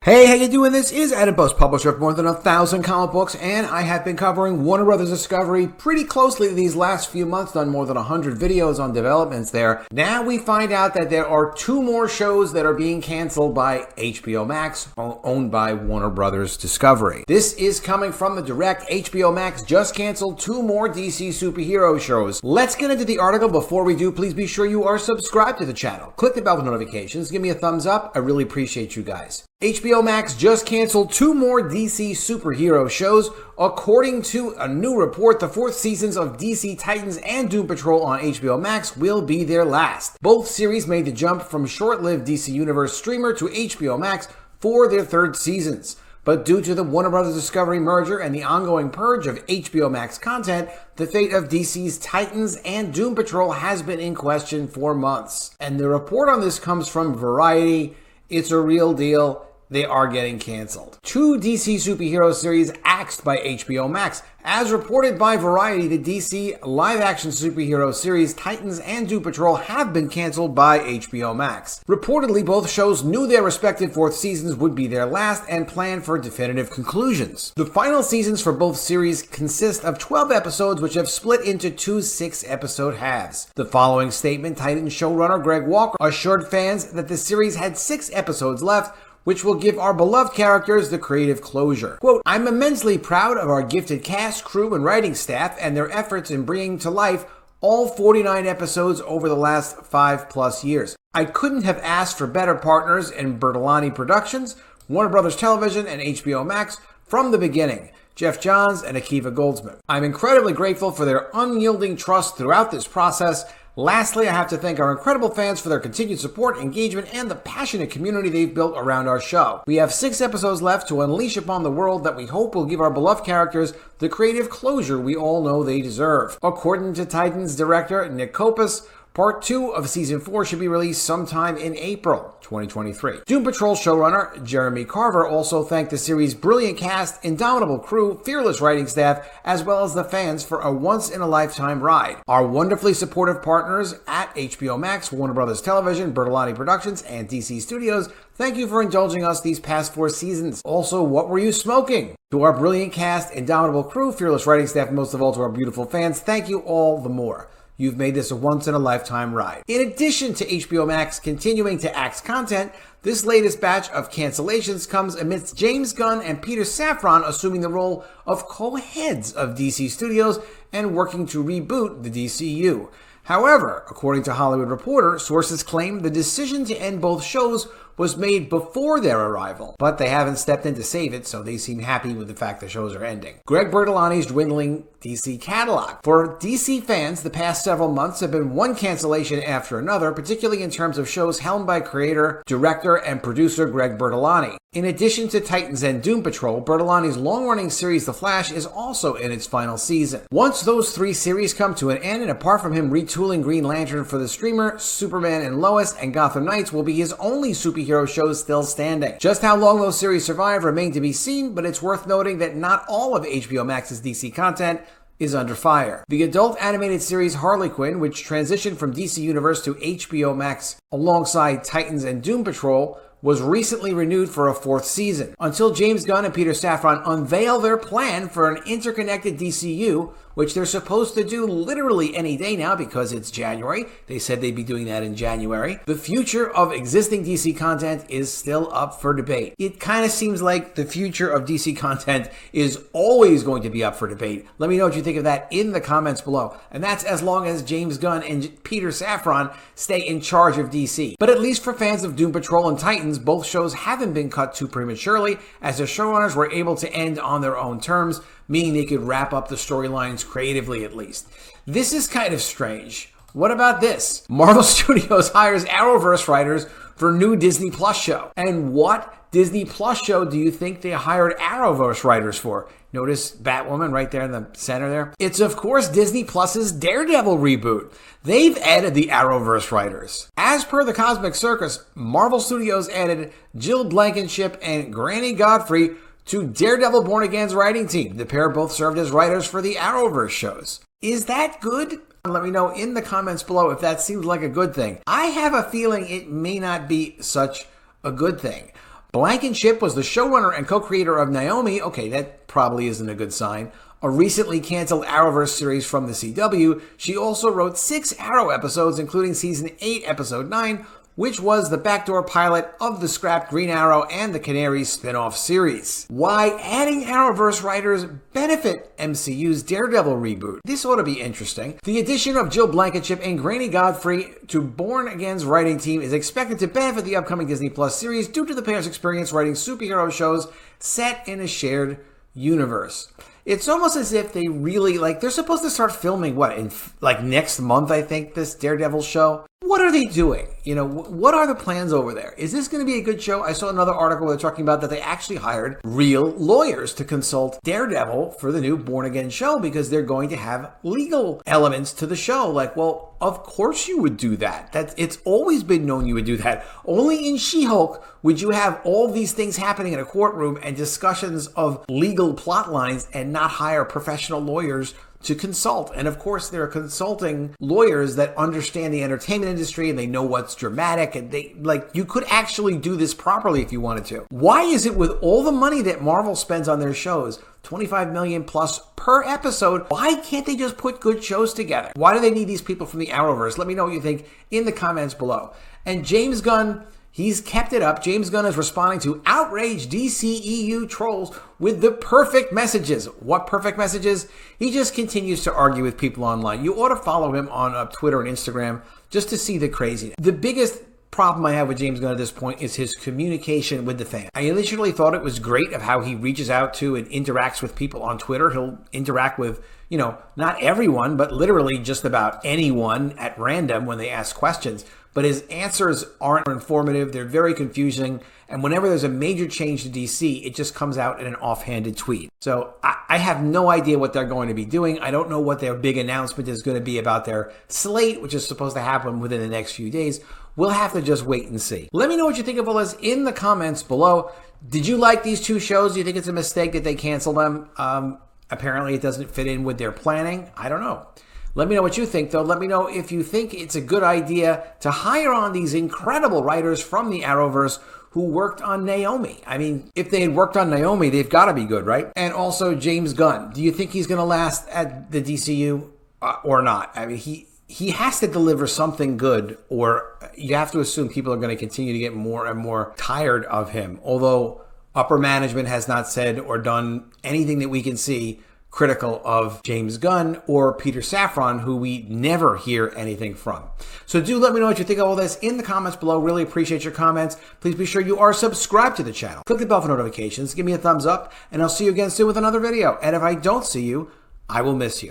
Hey, how you doing? This is Adam Post, publisher of more than 1,000 comic books, and I have been covering Warner Brothers Discovery pretty closely these last few months, done more than 100 videos on developments there. Now we find out that there are two more shows that are being canceled by HBO Max, owned by Warner Brothers Discovery. This is coming from the direct. HBO Max just canceled two more DC superhero shows. Let's get into the article. Before we do, please be sure you are subscribed to the channel. Click the bell for notifications. Give me a thumbs up. I really appreciate you guys. HBO Max just canceled two more DC superhero shows. According to a new report, the fourth seasons of DC Titans and Doom Patrol on HBO Max will be their last. Both series made the jump from short-lived DC Universe streamer to HBO Max for their third seasons. But due to the Warner Brothers Discovery merger and the ongoing purge of HBO Max content, the fate of DC's Titans and Doom Patrol has been in question for months. And the report on this comes from Variety. It's a real deal. They are getting canceled. Two DC superhero series axed by HBO Max. As reported by Variety, the DC live-action superhero series Titans and Doom Patrol have been canceled by HBO Max. Reportedly, both shows knew their respective fourth seasons would be their last and planned for definitive conclusions. The final seasons for both series consist of 12 episodes, which have split into two 6-episode halves. The following statement, Titans showrunner Greg Walker assured fans that the series had 6 episodes left, which will give our beloved characters the creative closure. Quote, "I'm immensely proud of our gifted cast, crew, and writing staff and their efforts in bringing to life all 49 episodes over the last 5+ years. I couldn't have asked for better partners in Bertolani Productions, Warner Brothers Television, and HBO Max from the beginning. Jeff Johns and Akiva Goldsman. I'm incredibly grateful for their unyielding trust throughout this process. Lastly, I have to thank our incredible fans for their continued support, engagement, and the passionate community they've built around our show. We have 6 episodes left to unleash upon the world that we hope will give our beloved characters the creative closure we all know they deserve." According to Titans director Nick Kopus, Part 2 of Season 4 should be released sometime in April 2023. Doom Patrol showrunner Jeremy Carver also thanked the series' brilliant cast, indomitable crew, fearless writing staff, as well as the fans for a once-in-a-lifetime ride. "Our wonderfully supportive partners at HBO Max, Warner Brothers Television, Bertolani Productions, and DC Studios, thank you for indulging us these past 4 seasons. Also, what were you smoking? To our brilliant cast, indomitable crew, fearless writing staff, and most of all to our beautiful fans, thank you all the more. You've made this a once-in-a-lifetime ride." In addition to HBO Max continuing to axe content, this latest batch of cancellations comes amidst James Gunn and Peter Safran assuming the role of co-heads of DC Studios and working to reboot the DCU. However, according to Hollywood Reporter, sources claim the decision to end both shows was made before their arrival, but they haven't stepped in to save it, so they seem happy with the fact the shows are ending. Greg Bertolani's dwindling DC catalog. For DC fans, the past several months have been one cancellation after another, particularly in terms of shows helmed by creator, director, and producer Greg Bertolani. In addition to Titans and Doom Patrol, Bertolani's long-running series The Flash is also in its final season. Once those 3 series come to an end, and apart from him retooling Green Lantern for the streamer, Superman and Lois and Gotham Knights will be his only superhero shows still standing. Just how long those series survive remain to be seen, but it's worth noting that not all of HBO Max's DC content is under fire. The adult animated series Harley Quinn, which transitioned from DC Universe to HBO Max alongside Titans and Doom Patrol, was recently renewed for a 4th season. Until James Gunn and Peter Safran unveil their plan for an interconnected DCU, which they're supposed to do literally any day now because it's January. They said they'd be doing that in January. The future of existing DC content is still up for debate. It kind of seems like the future of DC content is always going to be up for debate. Let me know what you think of that in the comments below. And that's as long as James Gunn and Peter Safran stay in charge of DC. But at least for fans of Doom Patrol and Titans, both shows haven't been cut too prematurely, as the showrunners were able to end on their own terms, meaning they could wrap up the storylines creatively at least. This is kind of strange. What about this? Marvel Studios hires Arrowverse writers for new Disney Plus show. And what Disney Plus show do you think they hired Arrowverse writers for? Notice Batwoman right there in the center there? It's of course Disney Plus's Daredevil reboot. They've added the Arrowverse writers. As per the Cosmic Circus, Marvel Studios added Jill Blankenship and Granny Godfrey to Daredevil Born Again's writing team. The pair both served as writers for the Arrowverse shows. Is that good? Let me know in the comments below if that seems like a good thing. I have a feeling it may not be such a good thing. Blankenship was the showrunner and co-creator of Naomi. Okay, that probably isn't a good sign. A recently canceled Arrowverse series from the CW. She also wrote 6 Arrow episodes, including season 8, episode 9, which was the backdoor pilot of the scrapped Green Arrow and the Canary spin-off series. Why adding Arrowverse writers benefit MCU's Daredevil reboot? This ought to be interesting. The addition of Jill Blankenship and Granny Godfrey to Born Again's writing team is expected to benefit the upcoming Disney Plus series due to the pair's experience writing superhero shows set in a shared universe. It's almost as if they really, they're supposed to start filming, in next month, I think, this Daredevil show. What are they doing? What are the plans over there? Is this going to be a good show? I saw another article where they're talking about that they actually hired real lawyers to consult Daredevil for the new Born Again show because they're going to have legal elements to the show. Well, of course you would do that. It's always been known you would do that. Only in She-Hulk would you have all these things happening in a courtroom and discussions of legal plot lines and not hire professional lawyers to consult. And of course, they're consulting lawyers that understand the entertainment industry and they know what's dramatic, and you could actually do this properly if you wanted to. Why is it with all the money that Marvel spends on their shows, $25 million plus per episode, why can't they just put good shows together? Why do they need these people from the Arrowverse? Let me know what you think in the comments below. And James Gunn, he's kept it up. James Gunn is responding to outraged DCEU trolls with the perfect messages. What perfect messages? He just continues to argue with people online. You ought to follow him on Twitter and Instagram just to see the craziness. The biggest problem I have with James Gunn at this point is his communication with the fans. I initially thought it was great of how he reaches out to and interacts with people on Twitter. He'll interact with, not everyone, but literally just about anyone at random when they ask questions. But his answers aren't informative. They're very confusing. And whenever there's a major change to DC, it just comes out in an offhanded tweet. So I have no idea what they're going to be doing. I don't know what their big announcement is going to be about their slate, which is supposed to happen within the next few days. We'll have to just wait and see. Let me know what you think of all this in the comments below. Did you like these 2 shows? Do you think it's a mistake that they cancel them? Apparently it doesn't fit in with their planning. I don't know. Let me know what you think, though. Let me know if you think it's a good idea to hire on these incredible writers from the Arrowverse who worked on Naomi. I mean, if they had worked on Naomi, they've got to be good, right? And also James Gunn. Do you think he's going to last at the DCU or not? I mean, he has to deliver something good, or you have to assume people are going to continue to get more and more tired of him. Although upper management has not said or done anything that we can see critical of James Gunn or Peter Safran, who we never hear anything from. So do let me know what you think of all this in the comments below. Really appreciate your comments. Please be sure you are subscribed to the channel. Click the bell for notifications. Give me a thumbs up, and I'll see you again soon with another video. And if I don't see you, I will miss you.